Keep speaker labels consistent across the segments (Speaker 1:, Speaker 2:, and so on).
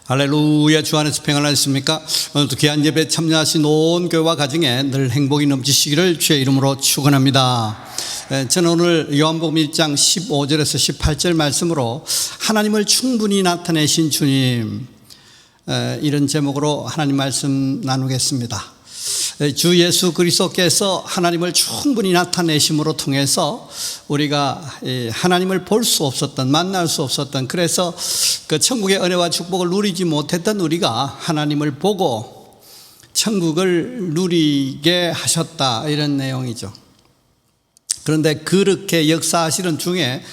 Speaker 1: 할렐루야. 주 안에서 평안하셨습니까? 오늘도 귀한 예배 참여하신 온 교회와 가정에 늘 행복이 넘치시기를 주의 이름으로 축원합니다. 저는 오늘 요한복음 1장 15절에서 18절 말씀으로 하나님을 충분히 나타내신 주님, 이런 제목으로 하나님 말씀 나누겠습니다. 주 예수 그리스도께서 하나님을 충분히 나타내심으로 통해서 우리가 하나님을 볼 수 없었던, 만날 수 없었던, 그래서 그 천국의 은혜와 축복을 누리지 못했던 우리가 하나님을 보고 천국을 누리게 하셨다, 이런 내용이죠. 그런데 그렇게 역사하시는 중에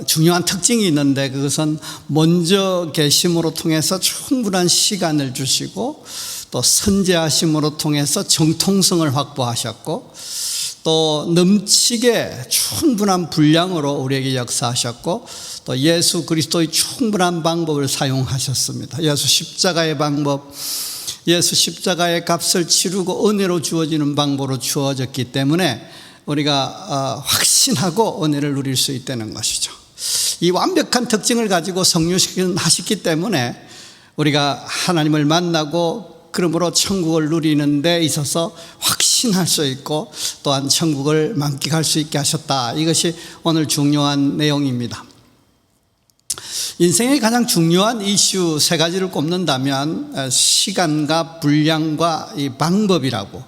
Speaker 1: 중요한 특징이 있는데, 그것은 먼저 계심으로 통해서 충분한 시간을 주시고, 또 선제하심으로 통해서 정통성을 확보하셨고, 또 넘치게 충분한 분량으로 우리에게 역사하셨고, 또 예수 그리스도의 충분한 방법을 사용하셨습니다. 예수 십자가의 방법, 예수 십자가의 값을 치르고 은혜로 주어지는 방법으로 주어졌기 때문에 우리가 확신하고 은혜를 누릴 수 있다는 것이죠. 이 완벽한 특징을 가지고 성육신하셨기 때문에 우리가 하나님을 만나고 그러므로 천국을 누리는 데 있어서 확신할 수 있고, 또한 천국을 만끽할 수 있게 하셨다. 이것이 오늘 중요한 내용입니다. 인생의 가장 중요한 이슈 세 가지를 꼽는다면 시간과 분량과 이 방법이라고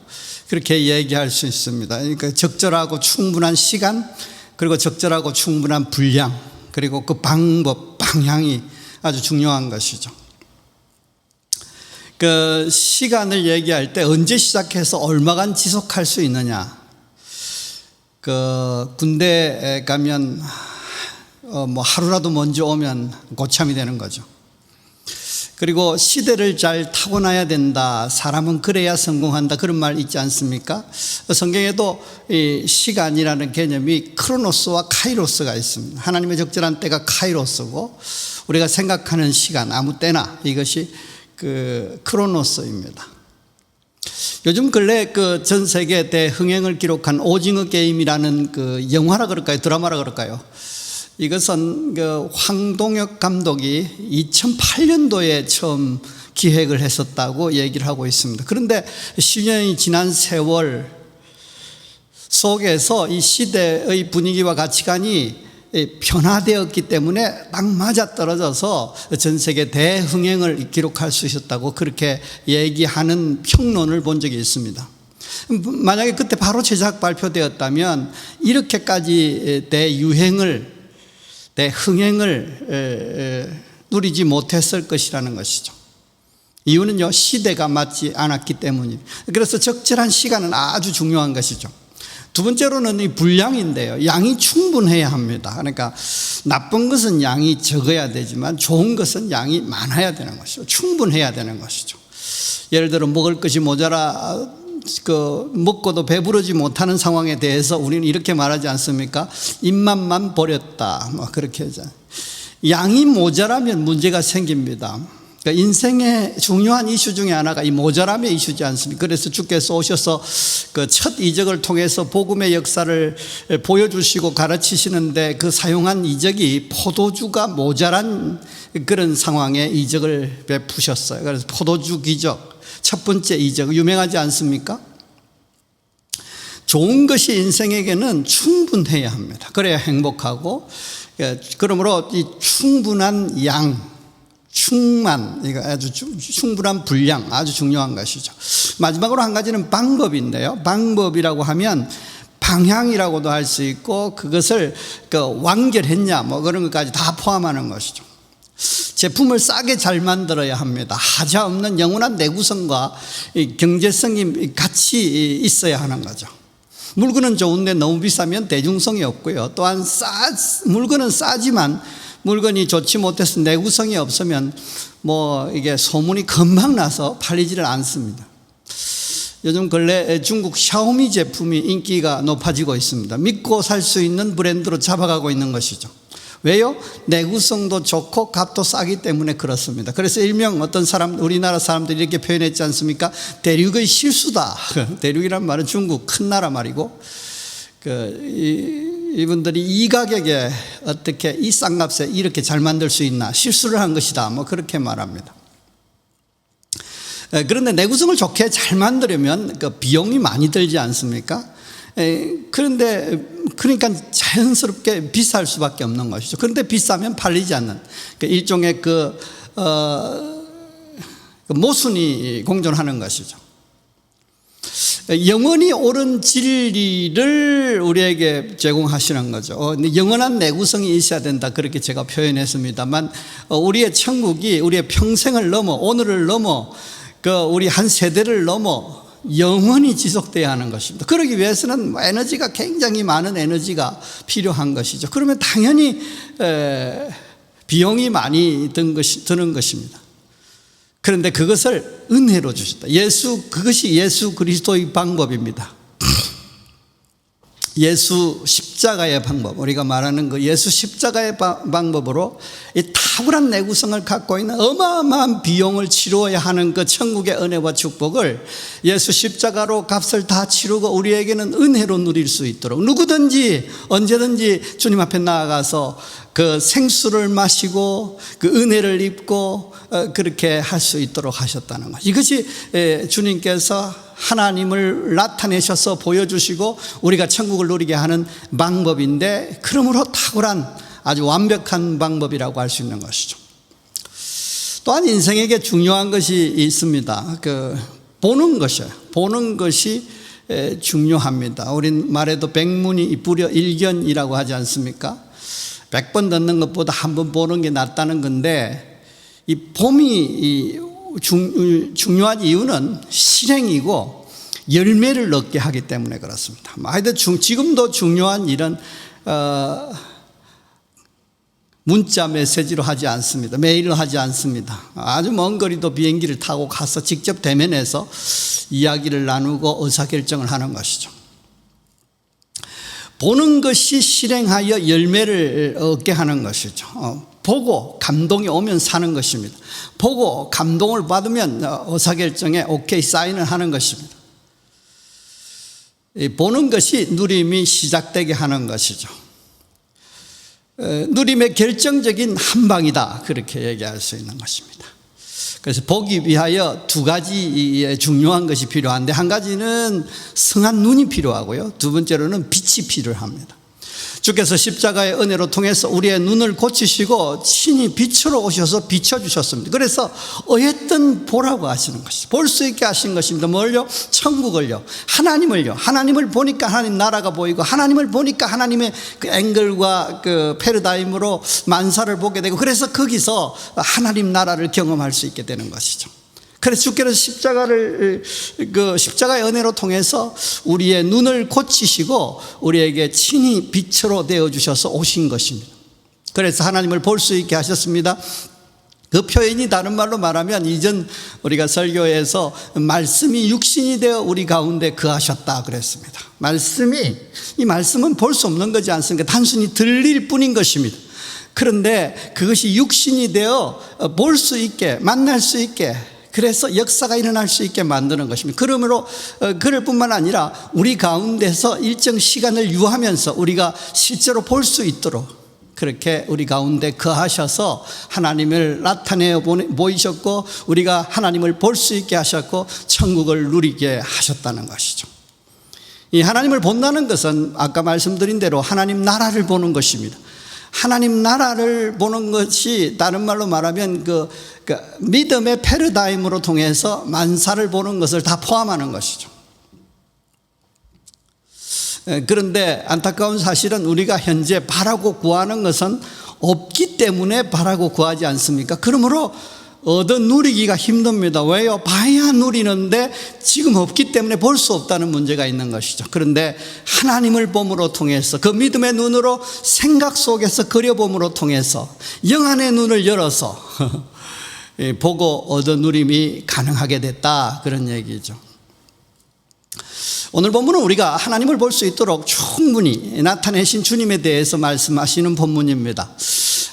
Speaker 1: 그렇게 얘기할 수 있습니다. 그러니까 적절하고 충분한 시간, 그리고 적절하고 충분한 분량, 그리고 그 방법, 방향이 아주 중요한 것이죠. 그 시간을 얘기할 때 언제 시작해서 얼마간 지속할 수 있느냐. 그 군대에 가면 뭐 하루라도 먼저 오면 고참이 되는 거죠. 그리고 시대를 잘 타고나야 된다, 사람은 그래야 성공한다, 그런 말 있지 않습니까? 성경에도 이 시간이라는 개념이 크로노스와 카이로스가 있습니다. 하나님의 적절한 때가 카이로스고, 우리가 생각하는 시간, 아무 때나, 이것이 그 크로노스입니다. 요즘 근래 그 전 세계 대흥행을 기록한 오징어 게임이라는 그 영화라 그럴까요, 드라마라 그럴까요? 이것은 그 황동혁 감독이 2008년도에 처음 기획을 했었다고 얘기를 하고 있습니다. 그런데 10년이 지난 세월 속에서 이 시대의 분위기와 가치관이 변화되었기 때문에 딱 맞아떨어져서 전 세계 대흥행을 기록할 수 있었다고 그렇게 얘기하는 평론을 본 적이 있습니다. 만약에 그때 바로 제작 발표되었다면 이렇게까지 대흥행을 누리지 못했을 것이라는 것이죠. 이유는요, 시대가 맞지 않았기 때문입니다. 그래서 적절한 시간은 아주 중요한 것이죠. 두 번째로는 이 분량인데요, 양이 충분해야 합니다. 그러니까 나쁜 것은 양이 적어야 되지만 좋은 것은 양이 많아야 되는 것이죠. 충분해야 되는 것이죠. 예를 들어 먹을 것이 모자라 먹고도 배부르지 못하는 상황에 대해서 우리는 이렇게 말하지 않습니까? 입맛만 버렸다, 뭐 그렇게 하잖아요. 양이 모자라면 문제가 생깁니다. 그러니까 인생의 중요한 이슈 중에 하나가 이 모자람의 이슈지 않습니까? 그래서 주께서 오셔서 그 첫 이적을 통해서 복음의 역사를 보여주시고 가르치시는데, 그 사용한 이적이 포도주가 모자란 그런 상황에 이적을 베푸셨어요. 그래서 포도주 기적, 첫 번째 이적, 유명하지 않습니까? 좋은 것이 인생에게는 충분해야 합니다. 그래야 행복하고, 그러므로 이 충분한 양, 충만, 이거 아주 충분한 분량, 아주 중요한 것이죠. 마지막으로 한 가지는 방법인데요, 방법이라고 하면 방향이라고도 할 수 있고, 그것을 완결했냐, 뭐 그런 것까지 다 포함하는 것이죠. 제품을 싸게 잘 만들어야 합니다. 하자 없는 영원한 내구성과 경제성이 같이 있어야 하는 거죠. 물건은 좋은데 너무 비싸면 대중성이 없고요. 또한 물건은 싸지만 물건이 좋지 못해서 내구성이 없으면 뭐 이게 소문이 금방 나서 팔리지를 않습니다. 요즘 근래 중국 샤오미 제품이 인기가 높아지고 있습니다. 믿고 살 수 있는 브랜드로 잡아가고 있는 것이죠. 왜요? 내구성도 좋고 값도 싸기 때문에 그렇습니다. 그래서 일명 어떤 사람, 우리나라 사람들이 이렇게 표현했지 않습니까? 대륙의 실수다. 대륙이란 말은 중국 큰 나라 말이고, 이분들이 이 가격에 어떻게 이 싼 값에 이렇게 잘 만들 수 있나, 실수를 한 것이다, 뭐 그렇게 말합니다. 그런데 내구성을 좋게 잘 만들려면 그 비용이 많이 들지 않습니까? 그런데 그러니까 자연스럽게 비쌀 수밖에 없는 것이죠. 그런데 비싸면 팔리지 않는 일종의 모순이 공존하는 것이죠. 영원히 옳은 진리를 우리에게 제공하시는 거죠. 영원한 내구성이 있어야 된다, 그렇게 제가 표현했습니다만, 우리의 천국이 우리의 평생을 넘어, 오늘을 넘어, 우리 한 세대를 넘어 영원히 지속돼야 하는 것입니다. 그러기 위해서는 에너지가, 굉장히 많은 에너지가 필요한 것이죠. 그러면 당연히 비용이 많이 드는 것입니다. 그런데 그것을 은혜로 주셨다. 그것이 예수 그리스도의 방법입니다. 예수 십자가의 방법, 우리가 말하는 그 예수 십자가의 방법으로 이 탁월한 내구성을 갖고 있는 어마어마한 비용을 치루어야 하는 그 천국의 은혜와 축복을 예수 십자가로 값을 다 치르고 우리에게는 은혜로 누릴 수 있도록, 누구든지 언제든지 주님 앞에 나아가서 그 생수를 마시고 그 은혜를 입고 그렇게 할 수 있도록 하셨다는 것. 이것이 주님께서 하나님을 나타내셔서 보여주시고 우리가 천국을 누리게 하는 방법인데, 그러므로 탁월한 아주 완벽한 방법이라고 할 수 있는 것이죠. 또한 인생에게 중요한 것이 있습니다. 보는 것이에요. 보는 것이 중요합니다. 우린 말에도 백문이 불여 일견이라고 하지 않습니까? 100번 듣는 것보다 한 번 보는 게 낫다는 건데, 이 봄이 중요한 이유는 실행이고 열매를 얻게 하기 때문에 그렇습니다. 하여튼 지금도 중요한 일은 문자 메시지로 하지 않습니다. 메일로 하지 않습니다. 아주 먼 거리도 비행기를 타고 가서 직접 대면해서 이야기를 나누고 의사결정을 하는 것이죠. 보는 것이 실행하여 열매를 얻게 하는 것이죠. 보고 감동이 오면 사는 것입니다. 보고 감동을 받으면 의사결정에 오케이 사인을 하는 것입니다. 보는 것이 누림이 시작되게 하는 것이죠. 누림의 결정적인 한 방이다, 그렇게 얘기할 수 있는 것입니다. 그래서 보기 위하여 두 가지 중요한 것이 필요한데, 한 가지는 성한 눈이 필요하고요, 두 번째로는 빛이 필요합니다. 주께서 십자가의 은혜로 통해서 우리의 눈을 고치시고 친히 빛으로 오셔서 비춰주셨습니다. 그래서 어쨌든 보라고 하시는 것이죠. 볼 수 있게 하신 것입니다. 뭘요? 천국을요, 하나님을요. 하나님을 보니까 하나님 나라가 보이고, 하나님을 보니까 하나님의 그 앵글과 그 패러다임으로 만사를 보게 되고, 그래서 거기서 하나님 나라를 경험할 수 있게 되는 것이죠. 그래서 주께서 십자가의 은혜로 통해서 우리의 눈을 고치시고 우리에게 친히 빛으로 되어주셔서 오신 것입니다. 그래서 하나님을 볼 수 있게 하셨습니다. 그 표현이 다른 말로 말하면, 이전 우리가 설교에서 말씀이 육신이 되어 우리 가운데 거하셨다 그랬습니다. 이 말씀은 볼 수 없는 거지 않습니까? 단순히 들릴 뿐인 것입니다. 그런데 그것이 육신이 되어 볼 수 있게, 만날 수 있게, 그래서 역사가 일어날 수 있게 만드는 것입니다. 그러므로 그럴 뿐만 아니라 우리 가운데서 일정 시간을 유하면서 우리가 실제로 볼 수 있도록 그렇게 우리 가운데 거하셔서 하나님을 나타내 보이셨고, 우리가 하나님을 볼 수 있게 하셨고 천국을 누리게 하셨다는 것이죠. 이 하나님을 본다는 것은 아까 말씀드린 대로 하나님 나라를 보는 것입니다. 하나님 나라를 보는 것이 다른 말로 말하면 그 믿음의 패러다임으로 통해서 만사를 보는 것을 다 포함하는 것이죠. 그런데 안타까운 사실은 우리가 현재 바라고 구하는 것은 없기 때문에 바라고 구하지 않습니까? 그러므로 얻어 누리기가 힘듭니다. 왜요? 봐야 누리는데 지금 없기 때문에 볼 수 없다는 문제가 있는 것이죠. 그런데 하나님을 봄으로 통해서, 그 믿음의 눈으로 생각 속에서 그려봄으로 통해서 영안의 눈을 열어서 보고 얻어 누림이 가능하게 됐다, 그런 얘기죠. 오늘 본문은 우리가 하나님을 볼 수 있도록 충분히 나타내신 주님에 대해서 말씀하시는 본문입니다.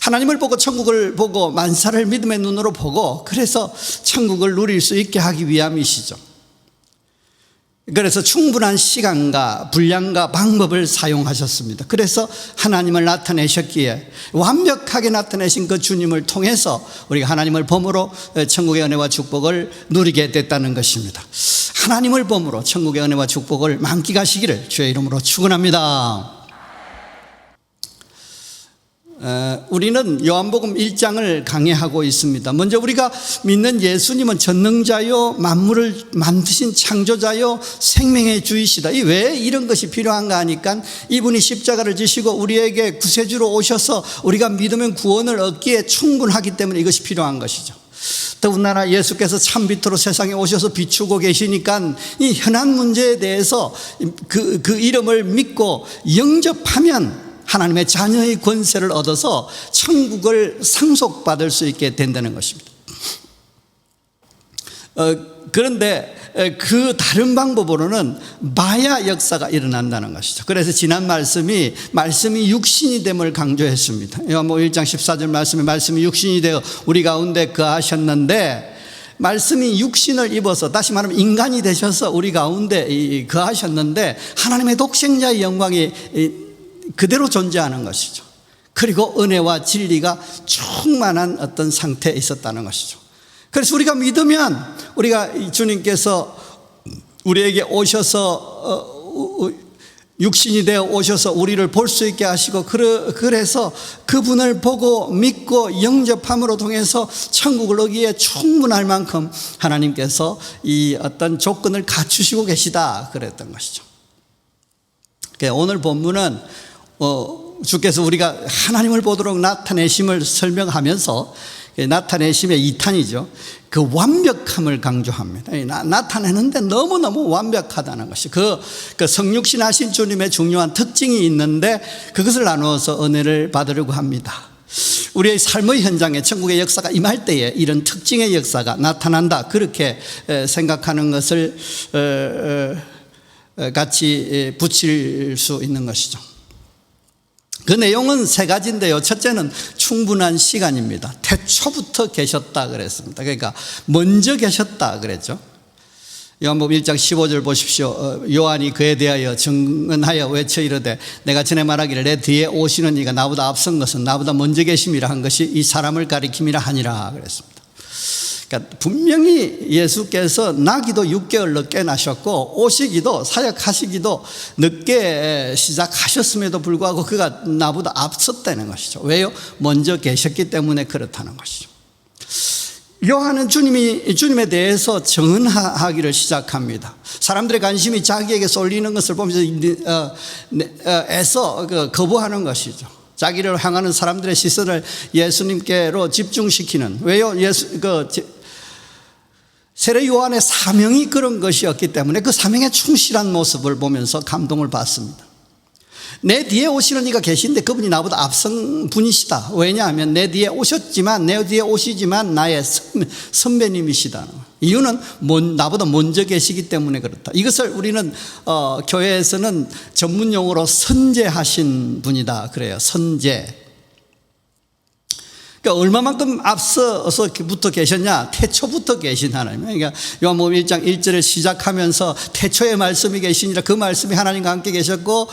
Speaker 1: 하나님을 보고 천국을 보고 만사를 믿음의 눈으로 보고, 그래서 천국을 누릴 수 있게 하기 위함이시죠. 그래서 충분한 시간과 분량과 방법을 사용하셨습니다. 그래서 하나님을 나타내셨기에 완벽하게 나타내신 그 주님을 통해서 우리가 하나님을 범으로 천국의 은혜와 축복을 누리게 됐다는 것입니다. 하나님을 범으로 천국의 은혜와 축복을 만끽하시기를 주의 이름으로 축원합니다. 우리는 요한복음 1장을 강해하고 있습니다. 먼저 우리가 믿는 예수님은 전능자요, 만물을 만드신 창조자요, 생명의 주이시다. 왜 이런 것이 필요한가 하니까 이분이 십자가를 지시고 우리에게 구세주로 오셔서 우리가 믿으면 구원을 얻기에 충분하기 때문에 이것이 필요한 것이죠. 더군다나 예수께서 참빛으로 세상에 오셔서 비추고 계시니까 이 현안 문제에 대해서 그 이름을 믿고 영접하면 하나님의 자녀의 권세를 얻어서 천국을 상속받을 수 있게 된다는 것입니다. 그런데 그 다른 방법으로는 마야 역사가 일어난다는 것이죠. 그래서 지난 말씀이 육신이 됨을 강조했습니다. 요한복음 1장 14절 말씀이 육신이 되어 우리 가운데 거하셨는데, 말씀이 육신을 입어서 다시 말하면 인간이 되셔서 우리 가운데 거하셨는데 하나님의 독생자의 영광이 그대로 존재하는 것이죠. 그리고 은혜와 진리가 충만한 어떤 상태에 있었다는 것이죠. 그래서 우리가 믿으면 우리가 주님께서 우리에게 오셔서 육신이 되어 오셔서 우리를 볼 수 있게 하시고, 그래서 그분을 보고 믿고 영접함으로 통해서 천국을 얻기에 충분할 만큼 하나님께서 이 어떤 조건을 갖추시고 계시다 그랬던 것이죠. 오늘 본문은 주께서 우리가 하나님을 보도록 나타내심을 설명하면서 나타내심의 2탄이죠. 그 완벽함을 강조합니다. 나타내는데 너무너무 완벽하다는 것이 그 성육신 하신 주님의 중요한 특징이 있는데 그것을 나누어서 은혜를 받으려고 합니다. 우리의 삶의 현장에 천국의 역사가 임할 때에 이런 특징의 역사가 나타난다, 그렇게 생각하는 것을 같이 붙일 수 있는 것이죠. 그 내용은 세 가지인데요. 첫째는 충분한 시간입니다. 태초부터 계셨다 그랬습니다. 그러니까 먼저 계셨다 그랬죠. 요한복음 1장 15절 보십시오. 요한이 그에 대하여 증언하여 외쳐 이르되 내가 전에 말하기를 내 뒤에 오시는 이가 나보다 앞선 것은 나보다 먼저 계심이라 한 것이 이 사람을 가리킴이라 하니라 그랬습니다. 그러니까 분명히 예수께서 나기도 6개월 늦게 나셨고 오시기도 사역하시기도 늦게 시작하셨음에도 불구하고 그가 나보다 앞섰다는 것이죠. 왜요? 먼저 계셨기 때문에 그렇다는 것이죠. 요한은 주님에 대해서 증언하기를 시작합니다. 사람들의 관심이 자기에게 쏠리는 것을 보면서 애써 거부하는 것이죠. 자기를 향하는 사람들의 시선을 예수님께로 집중시키는, 왜요? 세례 요한의 사명이 그런 것이었기 때문에 그 사명에 충실한 모습을 보면서 감동을 받습니다. 내 뒤에 오시는 이가 계신데 그분이 나보다 앞선 분이시다. 왜냐하면 내 뒤에 오시지만 나의 선배님이시다. 이유는 나보다 먼저 계시기 때문에 그렇다. 이것을 우리는 교회에서는 전문용어로 선제하신 분이다 그래요. 선제. 그러니까 얼마만큼 앞서서부터 계셨냐? 태초부터 계신 하나님. 그러니까 요한복음 1장 1절을 시작하면서 태초의 말씀이 계시니라, 그 말씀이 하나님과 함께 계셨고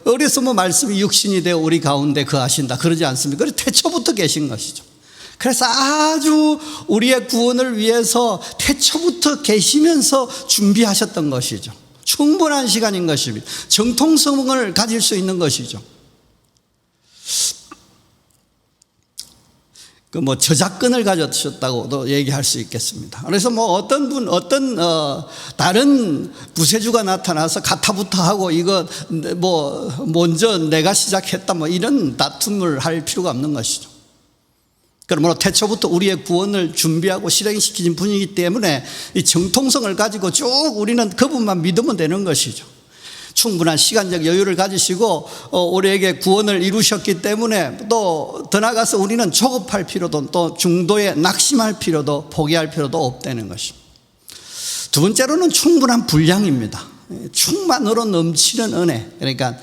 Speaker 1: 어려서 말씀이 육신이 되어 우리 가운데 거하신다 그러지 않습니까? 그래서 태초부터 계신 것이죠. 그래서 아주 우리의 구원을 위해서 태초부터 계시면서 준비하셨던 것이죠. 충분한 시간인 것입니다. 정통성을 가질 수 있는 것이죠. 저작권을 가졌다고도 얘기할 수 있겠습니다. 그래서 다른 구세주가 나타나서 가타부타 하고 이거 먼저 내가 시작했다 이런 다툼을 할 필요가 없는 것이죠. 그러므로 태초부터 우리의 구원을 준비하고 실행시킨 분이기 때문에 이 정통성을 가지고 쭉 우리는 그분만 믿으면 되는 것이죠. 충분한 시간적 여유를 가지시고 우리에게 구원을 이루셨기 때문에 또 더 나아가서 우리는 조급할 필요도, 또 중도에 낙심할 필요도, 포기할 필요도 없다는 것입니다. 두 번째로는 충분한 분량입니다. 충만으로 넘치는 은혜. 그러니까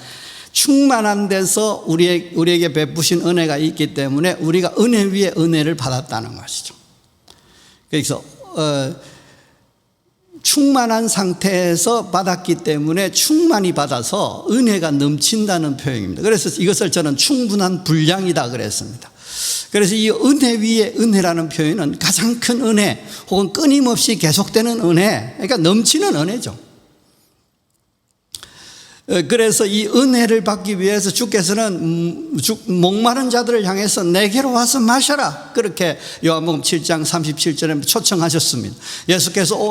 Speaker 1: 충만한 데서 우리에게 베푸신 은혜가 있기 때문에 우리가 은혜 위에 은혜를 받았다는 것이죠. 그래서 충만한 상태에서 받았기 때문에 충만히 받아서 은혜가 넘친다는 표현입니다. 그래서 이것을 저는 충분한 분량이다 그랬습니다. 그래서 이 은혜 위에 은혜라는 표현은 가장 큰 은혜 혹은 끊임없이 계속되는 은혜, 그러니까 넘치는 은혜죠. 그래서 이 은혜를 받기 위해서 주께서는 목마른 자들을 향해서 내게로 와서 마셔라, 그렇게 요한복음 7장 37절에 초청하셨습니다.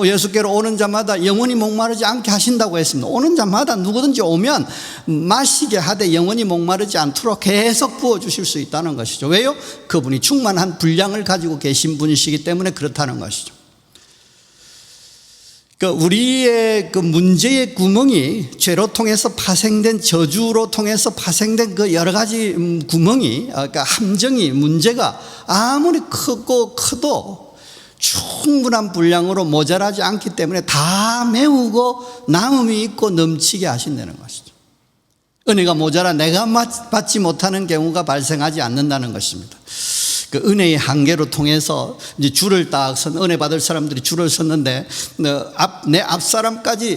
Speaker 1: 예수께로 오는 자마다 영원히 목마르지 않게 하신다고 했습니다. 오는 자마다 누구든지 오면 마시게 하되 영원히 목마르지 않도록 계속 부어주실 수 있다는 것이죠. 왜요? 그분이 충만한 분량을 가지고 계신 분이시기 때문에 그렇다는 것이죠. 우리의 그 문제의 구멍이 죄로 통해서 파생된, 저주로 통해서 파생된 그 여러 가지 구멍이, 그러니까 함정이, 문제가 아무리 크고 커도 충분한 분량으로 모자라지 않기 때문에 다 메우고 남음이 있고 넘치게 하신다는 것이죠. 은혜가 모자라 내가 받지 못하는 경우가 발생하지 않는다는 것입니다. 그 은혜의 한계로 통해서 이제 줄을 딱 선, 은혜 받을 사람들이 줄을 섰는데 내 앞사람까지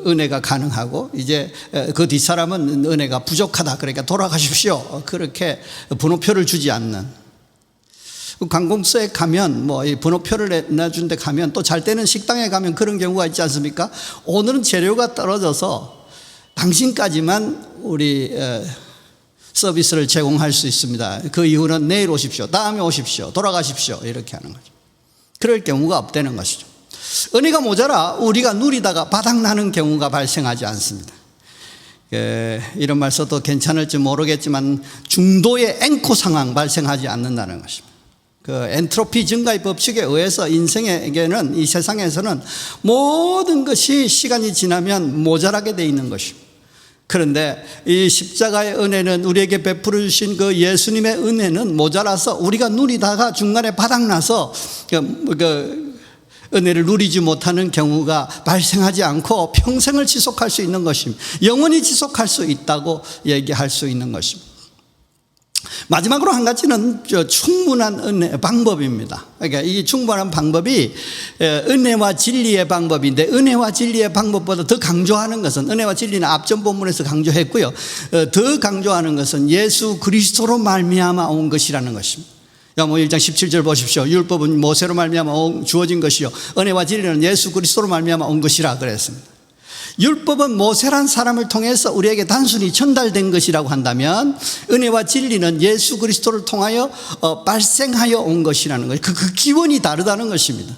Speaker 1: 은혜가 가능하고 이제 그 뒷사람은 은혜가 부족하다, 그러니까 돌아가십시오, 그렇게 번호표를 주지 않는. 관공서에 가면 뭐 이 번호표를 내준 데 가면, 또 잘 때는 식당에 가면 그런 경우가 있지 않습니까? 오늘은 재료가 떨어져서 당신까지만 우리 서비스를 제공할 수 있습니다. 그 이후는 내일 오십시오, 다음에 오십시오, 돌아가십시오, 이렇게 하는 거죠. 그럴 경우가 없다는 것이죠. 은혜가 모자라 우리가 누리다가 바닥나는 경우가 발생하지 않습니다. 이런 말 써도 괜찮을지 모르겠지만 중도의 앵코 상황 발생하지 않는다는 것입니다. 그 엔트로피 증가의 법칙에 의해서 인생에게는, 이 세상에서는 모든 것이 시간이 지나면 모자라게 돼 있는 것입니다. 그런데 이 십자가의 은혜는, 우리에게 베풀어 주신 그 예수님의 은혜는 모자라서 우리가 누리다가 중간에 바닥나서 은혜를 누리지 못하는 경우가 발생하지 않고 평생을 지속할 수 있는 것입니다. 영원히 지속할 수 있다고 얘기할 수 있는 것입니다. 마지막으로 한 가지는 충분한 은혜 방법입니다. 그러니까 이 충분한 방법이 은혜와 진리의 방법인데, 은혜와 진리의 방법보다 더 강조하는 것은, 은혜와 진리는 앞전 본문에서 강조했고요, 더 강조하는 것은 예수 그리스도로 말미암아 온 것이라는 것입니다. 뭐 1장 17절 보십시오. 율법은 모세로 말미암아 주어진 것이요 은혜와 진리는 예수 그리스도로 말미암아 온 것이라 그랬습니다. 율법은 모세란 사람을 통해서 우리에게 단순히 전달된 것이라고 한다면, 은혜와 진리는 예수 그리스도를 통하여 발생하여 온 것이라는 거예요. 그 기원이 다르다는 것입니다.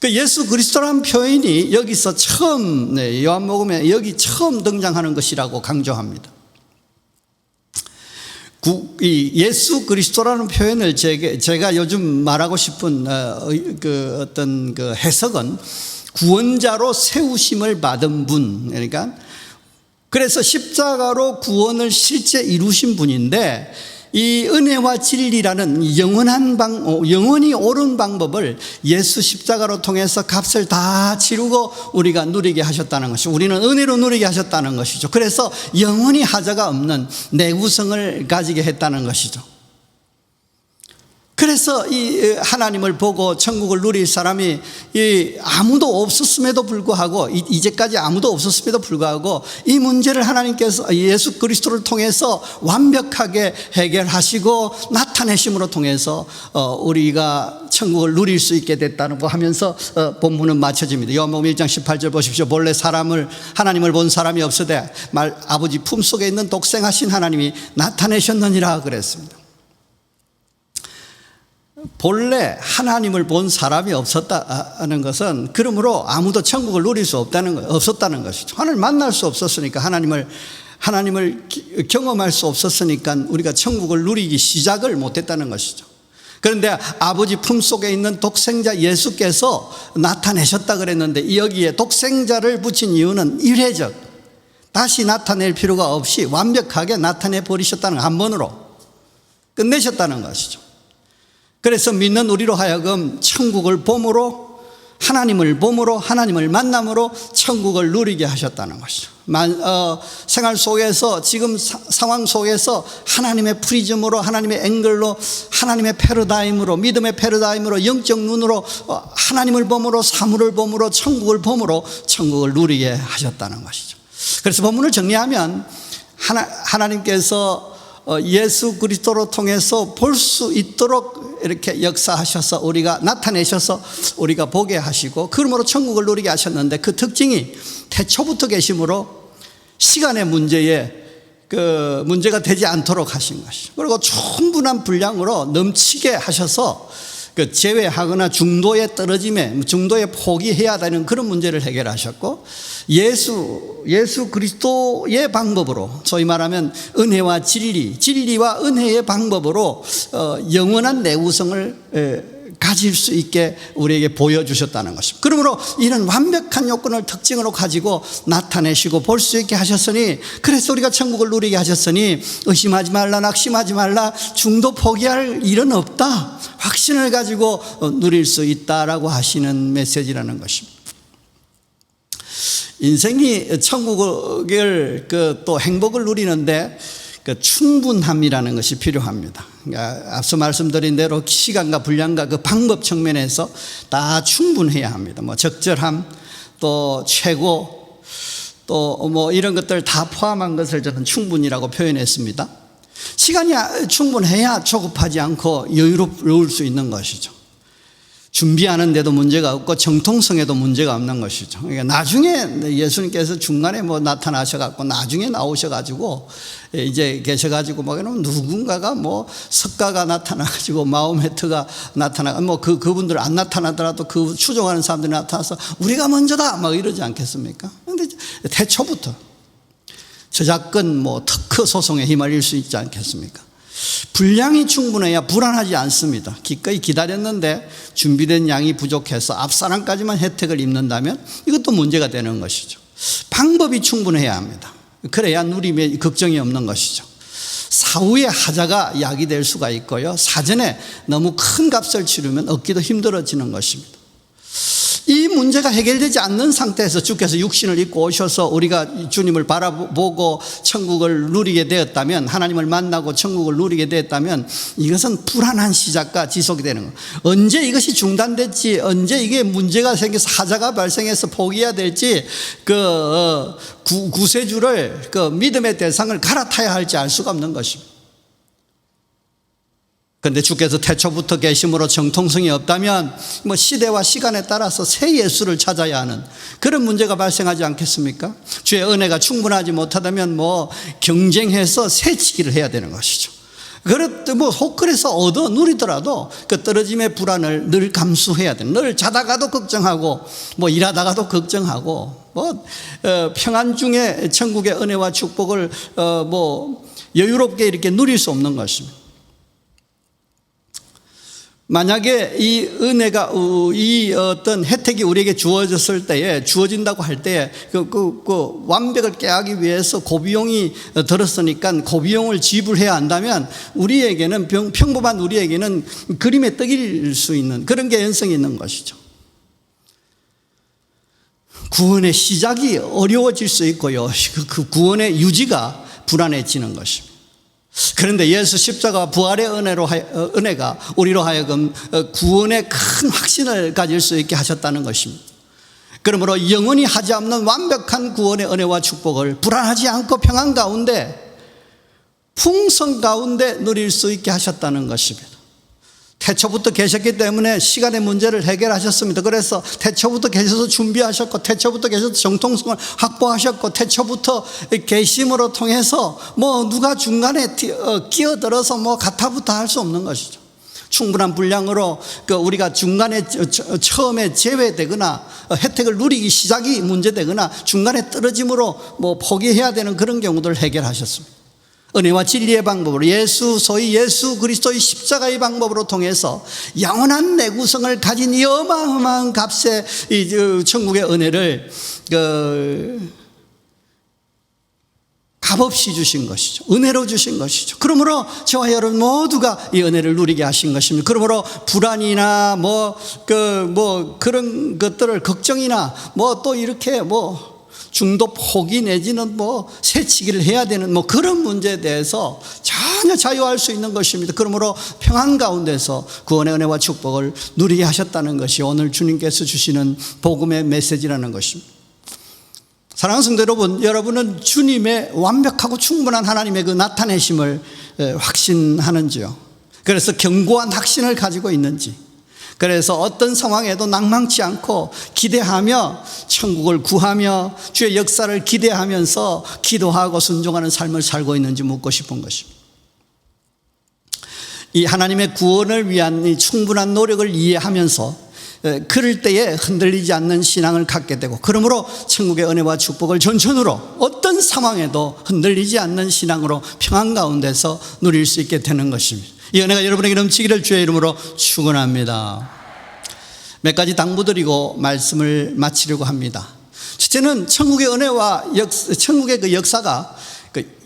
Speaker 1: 그 예수 그리스도라는 표현이 여기서 처음, 요한복음에 여기 처음 등장하는 것이라고 강조합니다. 이 예수 그리스도라는 표현을 제가 요즘 말하고 싶은 어떤 그 해석은 구원자로 세우심을 받은 분, 그러니까 그래서 십자가로 구원을 실제 이루신 분인데, 이 은혜와 진리라는 영원히 옳은 방법을 예수 십자가로 통해서 값을 다 치르고 우리가 누리게 하셨다는 것이죠. 우리는 은혜로 누리게 하셨다는 것이죠. 그래서 영원히 하자가 없는 내구성을 가지게 했다는 것이죠. 그래서 이 하나님을 보고 천국을 누릴 사람이 아무도 없었음에도 불구하고, 이제까지 아무도 없었음에도 불구하고 이 문제를 하나님께서 예수 그리스도를 통해서 완벽하게 해결하시고 나타내심으로 통해서 우리가 천국을 누릴 수 있게 됐다는 거 하면서 본문은 마쳐집니다. 요한복음 1장 18절 보십시오. 본래 하나님을 본 사람이 없으되 아버지 품속에 있는 독생하신 하나님이 나타내셨느니라 그랬습니다. 본래 하나님을 본 사람이 없었다는 것은, 그러므로 아무도 천국을 누릴 수 없었다는 것이죠. 하나님을 만날 수 없었으니까, 하나님을 경험할 수 없었으니까 우리가 천국을 누리기 시작을 못했다는 것이죠. 그런데 아버지 품속에 있는 독생자 예수께서 나타내셨다 그랬는데, 여기에 독생자를 붙인 이유는 일회적, 다시 나타낼 필요가 없이 완벽하게 나타내 버리셨다는, 한 번으로 끝내셨다는 것이죠. 그래서 믿는 우리로 하여금 천국을 봄으로 하나님을 봄으로 하나님을 만남으로 천국을 누리게 하셨다는 것이죠. 생활 속에서 지금 상황 속에서 하나님의 프리즘으로 하나님의 앵글로 하나님의 패러다임으로 믿음의 패러다임으로 영적 눈으로 하나님을 봄으로 사물을 봄으로 천국을 봄으로 천국을 누리게 하셨다는 것이죠. 그래서 본문을 정리하면 하나님께서 예수 그리스도로 통해서 볼 수 있도록 이렇게 역사하셔서 우리가 나타내셔서 우리가 보게 하시고 그러므로 천국을 누리게 하셨는데 그 특징이 태초부터 계심으로 시간의 문제가 되지 않도록 하신 것이죠. 그리고 충분한 분량으로 넘치게 하셔서 제외하거나 중도에 포기해야 되는 그런 문제를 해결하셨고 예수 그리스도의 방법으로 소위 말하면 은혜와 진리와 은혜의 방법으로 영원한 내구성을 가질 수 있게 우리에게 보여주셨다는 것입니다. 그러므로 이런 완벽한 요건을 특징으로 가지고 나타내시고 볼 수 있게 하셨으니 그래서 우리가 천국을 누리게 하셨으니 의심하지 말라 낙심하지 말라 중도 포기할 일은 없다 확신을 가지고 누릴 수 있다라고 하시는 메시지라는 것입니다. 인생이 천국을 또 행복을 누리는데 충분함이라는 것이 필요합니다. 그러니까 앞서 말씀드린 대로 시간과 분량과 그 방법 측면에서 다 충분해야 합니다. 적절함, 또 최고, 또 이런 것들 다 포함한 것을 저는 충분이라고 표현했습니다. 시간이 충분해야 조급하지 않고 여유로울 수 있는 것이죠. 준비하는데도 문제가 없고 정통성에도 문제가 없는 것이죠. 그러니까 나중에 예수님께서 중간에 나타나셔갖고 나중에 나오셔가지고 이제 계셔가지고 누군가가 석가가 나타나가지고 마호메트가 나타나가 그분들 안 나타나더라도 그 추종하는 사람들이 나타나서 우리가 먼저다 이러지 않겠습니까? 그런데 태초부터 저작권 특허 소송에 휘말릴 수 있지 않겠습니까? 분량이 충분해야 불안하지 않습니다. 기꺼이 기다렸는데 준비된 양이 부족해서 앞사람까지만 혜택을 입는다면 이것도 문제가 되는 것이죠. 방법이 충분해야 합니다. 그래야 누림에 걱정이 없는 것이죠. 사후의 하자가 약이 될 수가 있고요. 사전에 너무 큰 값을 치르면 얻기도 힘들어지는 것입니다. 이 문제가 해결되지 않는 상태에서 주께서 육신을 입고 오셔서 우리가 주님을 바라보고 천국을 누리게 되었다면 하나님을 만나고 천국을 누리게 되었다면 이것은 불안한 시작과 지속이 되는 거예요. 언제 이것이 중단될지 언제 이게 문제가 생겨서 하자가 발생해서 포기해야 될지 구세주를 믿음의 대상을 갈아타야 할지 알 수가 없는 것입니다. 그런데 주께서 태초부터 계심으로 정통성이 없다면 시대와 시간에 따라서 새 예수를 찾아야 하는 그런 문제가 발생하지 않겠습니까? 주의 은혜가 충분하지 못하다면 경쟁해서 새치기를 해야 되는 것이죠. 그래서 얻어 누리더라도 그 떨어짐의 불안을 늘 감수해야 돼. 늘 자다가도 걱정하고 일하다가도 걱정하고 평안 중에 천국의 은혜와 축복을 여유롭게 이렇게 누릴 수 없는 것입니다. 만약에 이 은혜가 이 어떤 혜택이 우리에게 주어졌을 때에 주어진다고 할 때에 그 완벽을 깨하기 위해서 고비용이 들었으니까 고비용을 지불해야 한다면 우리에게는 평범한 우리에게는 그림의 떡일 수 있는 그런 개연성이 있는 것이죠. 구원의 시작이 어려워질 수 있고요. 그 구원의 유지가 불안해지는 것입니다. 그런데 예수 십자가 부활의 은혜가 우리로 하여금 구원의 큰 확신을 가질 수 있게 하셨다는 것입니다. 그러므로 영원히 하지 않는 완벽한 구원의 은혜와 축복을 불안하지 않고 평안 가운데 풍성 가운데 누릴 수 있게 하셨다는 것입니다. 태초부터 계셨기 때문에 시간의 문제를 해결하셨습니다. 그래서 태초부터 계셔서 준비하셨고 태초부터 계셔서 정통성을 확보하셨고 태초부터 계심으로 통해서 누가 중간에 끼어들어서 가타부타 할 수 없는 것이죠. 충분한 분량으로 우리가 중간에 처음에 제외되거나 혜택을 누리기 시작이 문제되거나 중간에 떨어짐으로 포기해야 되는 그런 경우들을 해결하셨습니다. 은혜와 진리의 방법으로 소위 예수 그리스도의 십자가의 방법으로 통해서 영원한 내구성을 가진 이 어마어마한 값의 천국의 은혜를 값없이 주신 것이죠. 은혜로 주신 것이죠. 그러므로 저와 여러분 모두가 이 은혜를 누리게 하신 것입니다. 그러므로 불안이나 그런 것들을 걱정이나 또 이렇게 중도 포기 내지는 새치기를 해야 되는 그런 문제에 대해서 전혀 자유할 수 있는 것입니다. 그러므로 평안 가운데서 구원의 은혜와 축복을 누리게 하셨다는 것이 오늘 주님께서 주시는 복음의 메시지라는 것입니다. 사랑하는 성도 여러분, 여러분은 주님의 완벽하고 충분한 하나님의 그 나타내심을 확신하는지요? 그래서 견고한 확신을 가지고 있는지, 그래서 어떤 상황에도 낭망치 않고 기대하며 천국을 구하며 주의 역사를 기대하면서 기도하고 순종하는 삶을 살고 있는지 묻고 싶은 것입니다. 이 하나님의 구원을 위한 이 충분한 노력을 이해하면서 그럴 때에 흔들리지 않는 신앙을 갖게 되고, 그러므로 천국의 은혜와 축복을 전천후로 어떤 상황에도 흔들리지 않는 신앙으로 평안 가운데서 누릴 수 있게 되는 것입니다. 이 은혜가 여러분에게 넘치기를 주의 이름으로 축원합니다. 몇 가지 당부드리고 말씀을 마치려고 합니다. 첫째는 천국의 은혜와 천국의 그 역사가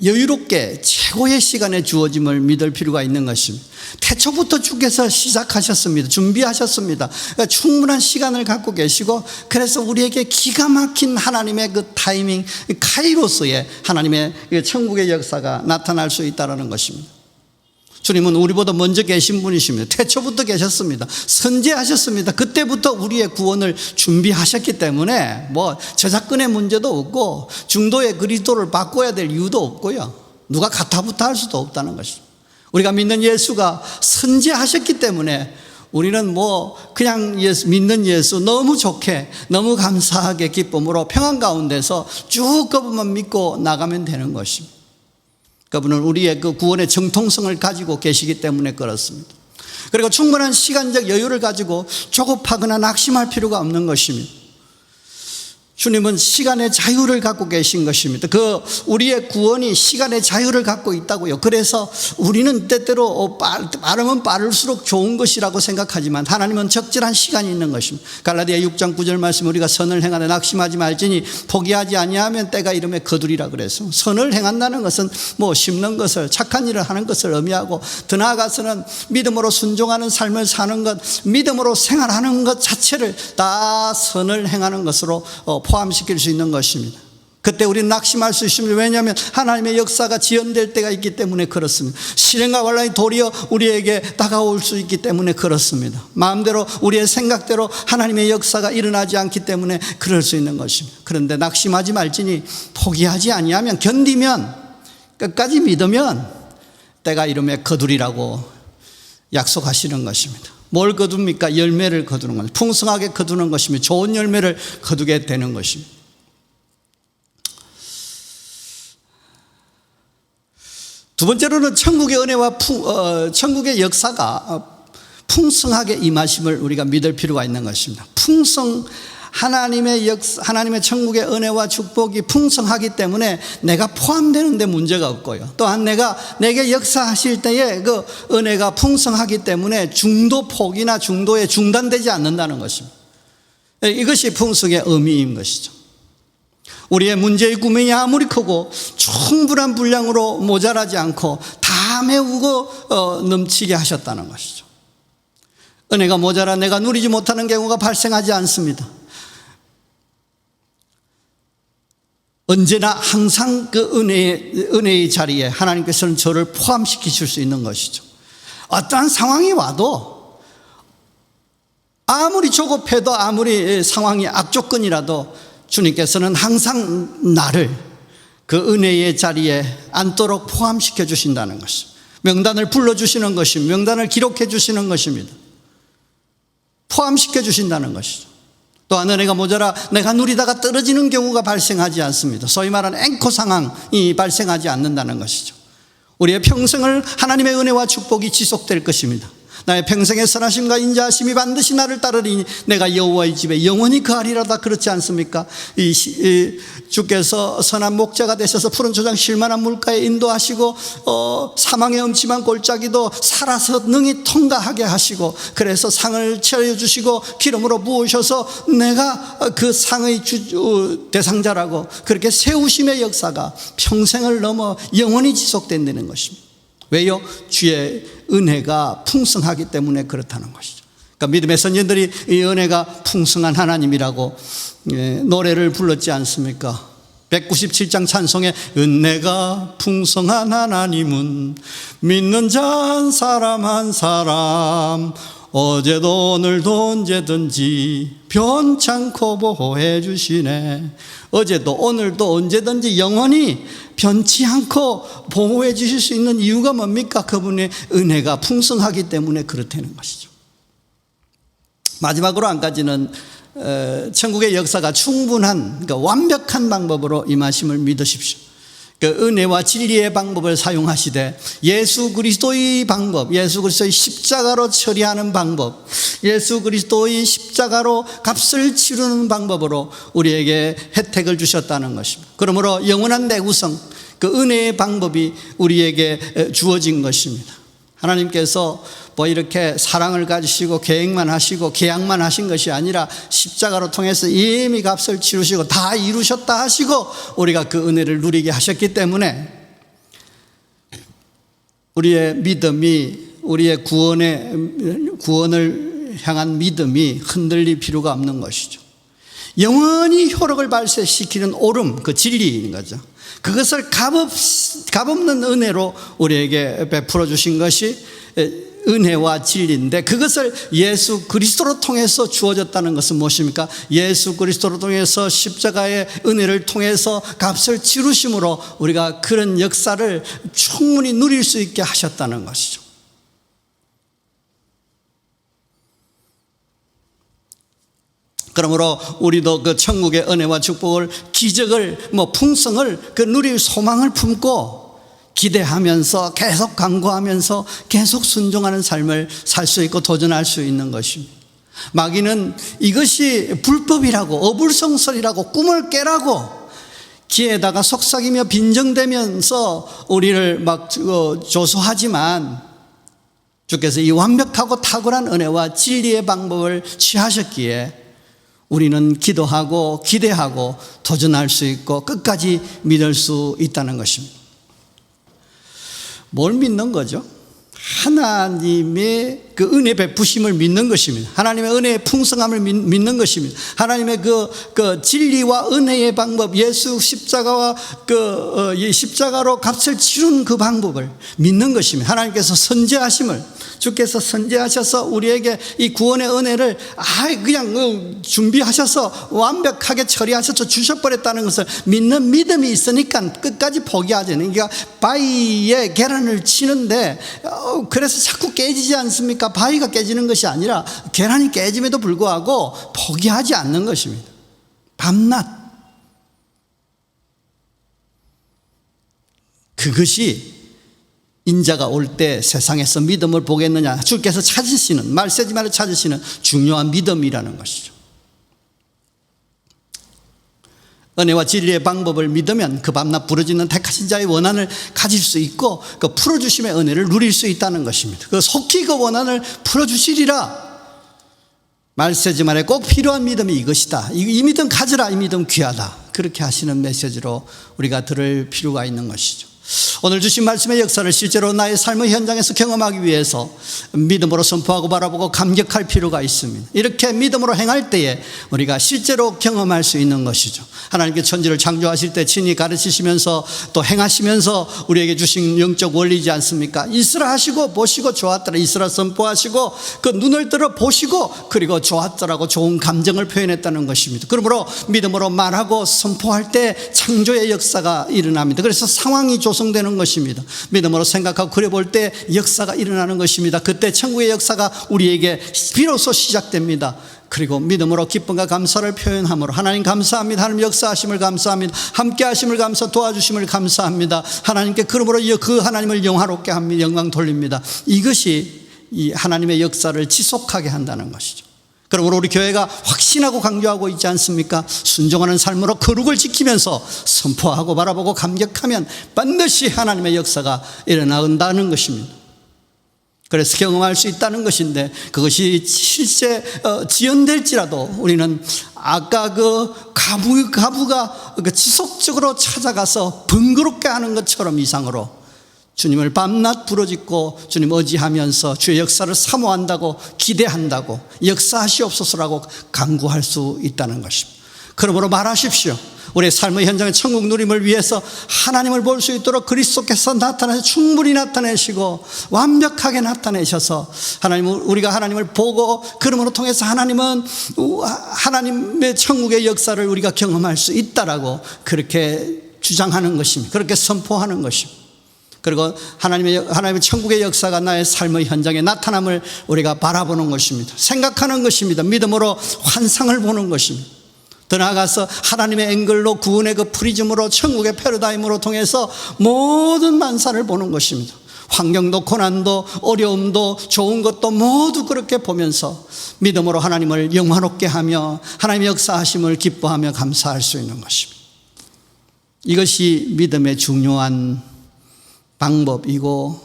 Speaker 1: 여유롭게 최고의 시간에 주어짐을 믿을 필요가 있는 것입니다. 태초부터 주께서 시작하셨습니다. 준비하셨습니다. 그러니까 충분한 시간을 갖고 계시고, 그래서 우리에게 기가 막힌 하나님의 그 타이밍, 카이로스의 하나님의 천국의 역사가 나타날 수 있다는 것입니다. 주님은 우리보다 먼저 계신 분이십니다. 태초부터 계셨습니다. 선제하셨습니다. 그때부터 우리의 구원을 준비하셨기 때문에 저작권의 문제도 없고 중도의 그리스도를 바꿔야 될 이유도 없고요, 누가 가타부타 할 수도 없다는 것입니다. 우리가 믿는 예수가 선제하셨기 때문에 우리는 그냥 믿는 예수 너무 좋게, 너무 감사하게 기쁨으로 평안 가운데서 쭉 그분만 믿고 나가면 되는 것입니다. 그분은 우리의 그 구원의 정통성을 가지고 계시기 때문에 그렇습니다. 그리고 충분한 시간적 여유를 가지고 조급하거나 낙심할 필요가 없는 것입니다. 주님은 시간의 자유를 갖고 계신 것입니다. 우리의 구원이 시간의 자유를 갖고 있다고요. 그래서 우리는 때때로 빠르면 빠를수록 좋은 것이라고 생각하지만 하나님은 적절한 시간이 있는 것입니다. 갈라디아 6장 9절 말씀, 우리가 선을 행하되 낙심하지 말지니 포기하지 아니하면 때가 이름에 거두리라 그래서, 선을 행한다는 것은 심는 것을, 착한 일을 하는 것을 의미하고, 더 나아가서는 믿음으로 순종하는 삶을 사는 것, 믿음으로 생활하는 것 자체를 다 선을 행하는 것으로 포함시킬 수 있는 것입니다. 그때 우리는 낙심할 수 있습니다. 왜냐하면 하나님의 역사가 지연될 때가 있기 때문에 그렇습니다. 시련과 환난이 도리어 우리에게 다가올 수 있기 때문에 그렇습니다. 마음대로 우리의 생각대로 하나님의 역사가 일어나지 않기 때문에 그럴 수 있는 것입니다. 그런데 낙심하지 말지니 포기하지 아니하면, 견디면, 끝까지 믿으면 때가 이름에 거두리라고 약속하시는 것입니다. 뭘 거둡니까? 열매를 거두는 겁니다. 풍성하게 거두는 것이며 좋은 열매를 거두게 되는 것입니다. 두 번째로는 천국의 은혜와 천국의 역사가 풍성하게 임하심을 우리가 믿을 필요가 있는 것입니다. 하나님의 천국의 은혜와 축복이 풍성하기 때문에 내가 포함되는 데 문제가 없고요, 또한 내게 역사하실 때에 그 은혜가 풍성하기 때문에 중도 포기나 중도에 중단되지 않는다는 것입니다. 이것이 풍성의 의미인 것이죠. 우리의 문제의 구멍이 아무리 크고 충분한 분량으로 모자라지 않고 다 메우고 넘치게 하셨다는 것이죠. 은혜가 모자라 내가 누리지 못하는 경우가 발생하지 않습니다. 언제나 항상 그 은혜의 자리에 하나님께서는 저를 포함시키실 수 있는 것이죠. 어떠한 상황이 와도, 아무리 조급해도, 아무리 상황이 악조건이라도 주님께서는 항상 나를 그 은혜의 자리에 앉도록 포함시켜 주신다는 것입니다. 명단을 불러주시는 것입니다. 명단을 기록해 주시는 것입니다. 포함시켜 주신다는 것이죠. 또한 은혜가 모자라 내가 누리다가 떨어지는 경우가 발생하지 않습니다. 소위 말하는 앵커 상황이 발생하지 않는다는 것이죠. 우리의 평생을 하나님의 은혜와 축복이 지속될 것입니다. 나의 평생의 선하심과 인자하심이 반드시 나를 따르리니 내가 여호와의 집에 영원히 거하리로다. 그렇지 않습니까? 주께서 선한 목자가 되셔서 푸른 초장 쉴만한 물가에 인도하시고 사망의 음침한 골짜기도 살아서 능히 통과하게 하시고, 그래서 상을 차려주시고 기름으로 부으셔서 내가 그 상의 대상자라고 그렇게 세우심의 역사가 평생을 넘어 영원히 지속된다는 것입니다. 왜요? 주의 은혜가 풍성하기 때문에 그렇다는 것이죠. 그러니까 믿음의 선진들이 이 은혜가 풍성한 하나님이라고 노래를 불렀지 않습니까? 197장 찬송에 은혜가 풍성한 하나님은 믿는 자 한 사람 한 사람 어제도 오늘도 언제든지 변찮고 보호해 주시네. 어제도 오늘도 언제든지 영원히 변치 않고 보호해 주실 수 있는 이유가 뭡니까? 그분의 은혜가 풍성하기 때문에 그렇다는 것이죠. 마지막으로 한 가지는 천국의 역사가 충분한, 그러니까 완벽한 방법으로 임하심을 믿으십시오. 그 은혜와 진리의 방법을 사용하시되 예수 그리스도의 방법, 예수 그리스도의 십자가로 처리하는 방법, 예수 그리스도의 십자가로 값을 치르는 방법으로 우리에게 혜택을 주셨다는 것입니다. 그러므로 영원한 내구성, 그 은혜의 방법이 우리에게 주어진 것입니다. 하나님께서 뭐 이렇게 사랑을 가지시고 계획만 하시고 계약만 하신 것이 아니라 십자가로 통해서 이미 값을 치르시고 다 이루셨다 하시고 우리가 그 은혜를 누리게 하셨기 때문에 우리의 믿음이, 우리의 구원을 향한 믿음이 흔들릴 필요가 없는 것이죠. 영원히 효력을 발생시키는 오름, 그 진리인 거죠. 그것을 값없는 은혜로 우리에게 베풀어 주신 것이 은혜와 진리인데, 그것을 예수 그리스도로 통해서 주어졌다는 것은 무엇입니까? 예수 그리스도로 통해서 십자가의 은혜를 통해서 값을 치르심으로 우리가 그런 역사를 충분히 누릴 수 있게 하셨다는 것이죠. 그러므로 우리도 그 천국의 은혜와 축복을, 기적을, 풍성을 누릴 소망을 품고 기대하면서 계속 간구하면서 계속 순종하는 삶을 살 수 있고 도전할 수 있는 것입니다. 마귀는 이것이 불법이라고, 어불성설이라고, 꿈을 깨라고 기에다가 속삭이며 빈정대면서 우리를 조소하지만, 주께서 이 완벽하고 탁월한 은혜와 진리의 방법을 취하셨기에 우리는 기도하고 기대하고 도전할 수 있고 끝까지 믿을 수 있다는 것입니다. 뭘 믿는 거죠? 하나님의 그 은혜 베푸심을 믿는 것입니다. 하나님의 은혜의 풍성함을 믿는 것입니다. 하나님의 그 진리와 은혜의 방법, 예수 십자가와 이 십자가로 값을 치른 그 방법을 믿는 것입니다. 하나님께서 선제하심을, 주께서 선제하셔서 우리에게 이 구원의 은혜를 그냥 준비하셔서 완벽하게 처리하셔서 주셔버렸다는 것을 믿는 믿음이 있으니까 끝까지 포기하지 않는, 그러니까 바위에 계란을 치는데 그래서 자꾸 깨지지 않습니까? 바위가 깨지는 것이 아니라 계란이 깨짐에도 불구하고 포기하지 않는 것입니다. 밤낮, 그것이 인자가 올 때 세상에서 믿음을 보겠느냐, 주께서 찾으시는, 말세지마를 찾으시는 중요한 믿음이라는 것이죠. 은혜와 진리의 방법을 믿으면 그 밤낮 부르짖는 택하신 자의 원한을 가질 수 있고 그 풀어주심의 은혜를 누릴 수 있다는 것입니다. 그 속히 그 원한을 풀어주시리라. 말세지말에 꼭 필요한 믿음이 이것이다. 이 믿음 가져라. 이 믿음 귀하다. 그렇게 하시는 메시지로 우리가 들을 필요가 있는 것이죠. 오늘 주신 말씀의 역사를 실제로 나의 삶의 현장에서 경험하기 위해서 믿음으로 선포하고 바라보고 감격할 필요가 있습니다. 이렇게 믿음으로 행할 때에 우리가 실제로 경험할 수 있는 것이죠. 하나님께 천지를 창조하실 때 친히 가르치시면서 또 행하시면서 우리에게 주신 영적 원리지 않습니까? 있으라 하시고 보시고 좋았더라. 있으라 선포하시고 그 눈을 들어 보시고 그리고 좋았더라고 좋은 감정을 표현했다는 것입니다. 그러므로 믿음으로 말하고 선포할 때 창조의 역사가 일어납니다. 그래서 상황이 조성되는 것입니다. 믿음으로 생각하고 그려볼 때 역사가 일어나는 것입니다. 그때 천국의 역사가 우리에게 비로소 시작됩니다. 그리고 믿음으로 기쁨과 감사를 표현함으로 하나님 감사합니다. 하나님 역사하심을 감사합니다. 함께 하심을 감사, 도와주심을 감사합니다. 하나님께 그러므로 그 하나님을 영화롭게 합니다. 영광 돌립니다. 이것이 이 하나님의 역사를 지속하게 한다는 것이죠. 그러므로 우리 교회가 확신하고 강조하고 있지 않습니까? 순종하는 삶으로 거룩을 지키면서 선포하고 바라보고 감격하면 반드시 하나님의 역사가 일어난다는 것입니다. 그래서 경험할 수 있다는 것인데, 그것이 실제 지연될지라도 우리는 아까 그 가부가 지속적으로 찾아가서 번거롭게 하는 것처럼 이상으로 주님을 밤낮 부르짖고 주님 의지하면서 주의 역사를 사모한다고, 기대한다고, 역사하시옵소서라고 간구할 수 있다는 것입니다. 그러므로 말하십시오. 우리의 삶의 현장의 천국 누림을 위해서 하나님을 볼 수 있도록 그리스도께서 나타나서 충분히 나타내시고 완벽하게 나타내셔서 우리가 하나님을 보고 그러므로 통해서 하나님의 천국의 역사를 우리가 경험할 수 있다라고 그렇게 주장하는 것입니다. 그렇게 선포하는 것입니다. 그리고 하나님의 천국의 역사가 나의 삶의 현장에 나타남을 우리가 바라보는 것입니다. 생각하는 것입니다. 믿음으로 환상을 보는 것입니다. 더 나아가서 하나님의 앵글로 구원의 그 프리즘으로 천국의 패러다임으로 통해서 모든 만사를 보는 것입니다. 환경도 고난도 어려움도 좋은 것도 모두 그렇게 보면서 믿음으로 하나님을 영화롭게 하며 하나님의 역사하심을 기뻐하며 감사할 수 있는 것입니다. 이것이 믿음의 중요한 방법이고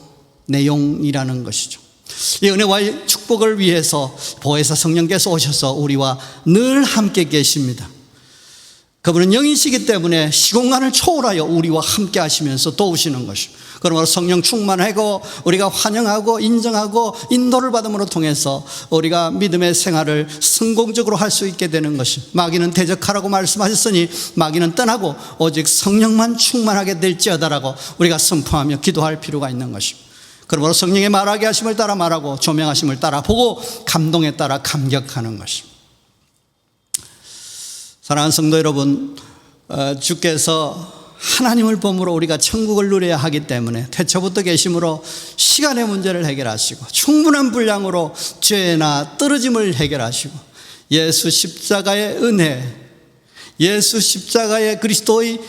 Speaker 1: 내용이라는 것이죠. 이 은혜와 축복을 위해서 보혜사 성령께서 오셔서 우리와 늘 함께 계십니다. 그분은 영이시기 때문에 시공간을 초월하여 우리와 함께 하시면서 도우시는 것입니다. 그러므로 성령 충만하고 우리가 환영하고 인정하고 인도를 받음으로 통해서 우리가 믿음의 생활을 성공적으로 할 수 있게 되는 것입니다. 마귀는 대적하라고 말씀하셨으니 마귀는 떠나고 오직 성령만 충만하게 될지어다라고 우리가 선포하며 기도할 필요가 있는 것입니다. 그러므로 성령의 말하게 하심을 따라 말하고 조명하심을 따라 보고 감동에 따라 감격하는 것입니다. 사랑하는 성도 여러분, 주께서 하나님을 봄으로 우리가 천국을 누려야 하기 때문에 태초부터 계심으로 시간의 문제를 해결하시고 충분한 분량으로 죄나 떨어짐을 해결하시고 예수 십자가의 은혜, 예수 십자가의 그리스도의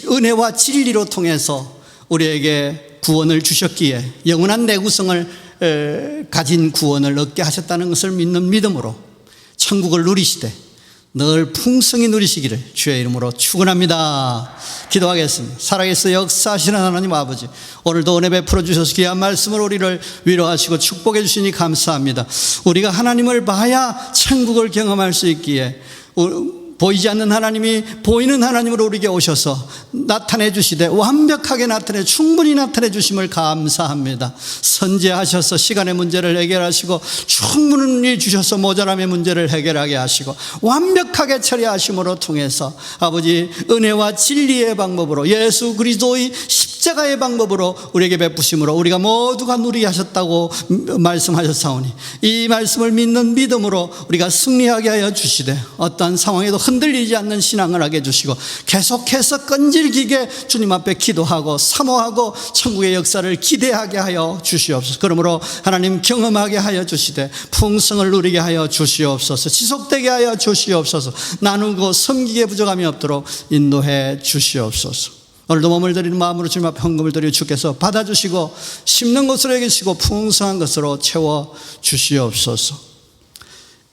Speaker 1: 은혜와 진리로 통해서 우리에게 구원을 주셨기에 영원한 내구성을 가진 구원을 얻게 하셨다는 것을 믿는 믿음으로 천국을 누리시되 늘 풍성히 누리시기를 주의 이름으로 축원합니다. 기도하겠습니다. 살아계셔 역사하시는 하나님 아버지, 오늘도 은혜 베풀어 주셔서 귀한 말씀을 우리를 위로하시고 축복해 주시니 감사합니다. 우리가 하나님을 봐야 천국을 경험할 수 있기에 보이지 않는 하나님이 보이는 하나님으로 우리에게 오셔서 나타내 주시되 완벽하게 나타내 충분히 나타내 주심을 감사합니다. 선제하셔서 시간의 문제를 해결하시고 충분히 주셔서 모자람의 문제를 해결하게 하시고 완벽하게 처리하심으로 통해서 아버지 은혜와 진리의 방법으로 예수 그리스도의 십자가의 방법으로 우리에게 베푸심으로 우리가 모두가 누리게 하셨다고 말씀하셨사오니 이 말씀을 믿는 믿음으로 우리가 승리하게 하여 주시되 어떠한 상황에도 흔들리지 않는 신앙을 하게 해주시고 계속해서 끈질기게 주님 앞에 기도하고 사모하고 천국의 역사를 기대하게 하여 주시옵소서. 그러므로 하나님 경험하게 하여 주시되 풍성을 누리게 하여 주시옵소서. 지속되게 하여 주시옵소서. 나누고 섬기게 부족함이 없도록 인도해 주시옵소서. 오늘도 몸을 드리는 마음으로 주님 앞에 헌금을 드려 주께서 받아주시고 심는 것으로 여기시고 풍성한 것으로 채워 주시옵소서.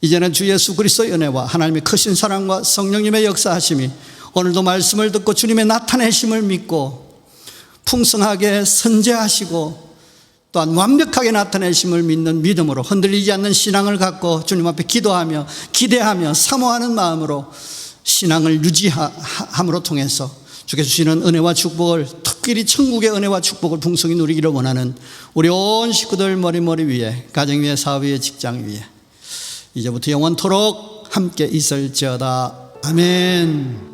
Speaker 1: 이제는 주 예수 그리스도의 은혜와 하나님의 크신 사랑과 성령님의 역사하심이 오늘도 말씀을 듣고 주님의 나타내심을 믿고 풍성하게 선제하시고 또한 완벽하게 나타내심을 믿는 믿음으로 흔들리지 않는 신앙을 갖고 주님 앞에 기도하며 기대하며 사모하는 마음으로 신앙을 유지함으로 통해서 주께서 주시는 은혜와 축복을, 특별히 천국의 은혜와 축복을 풍성히 누리기를 원하는 우리 온 식구들 머리 위에, 가정 위에, 사업 위에, 직장 위에 이제부터 영원토록 함께 있을지어다. 아멘.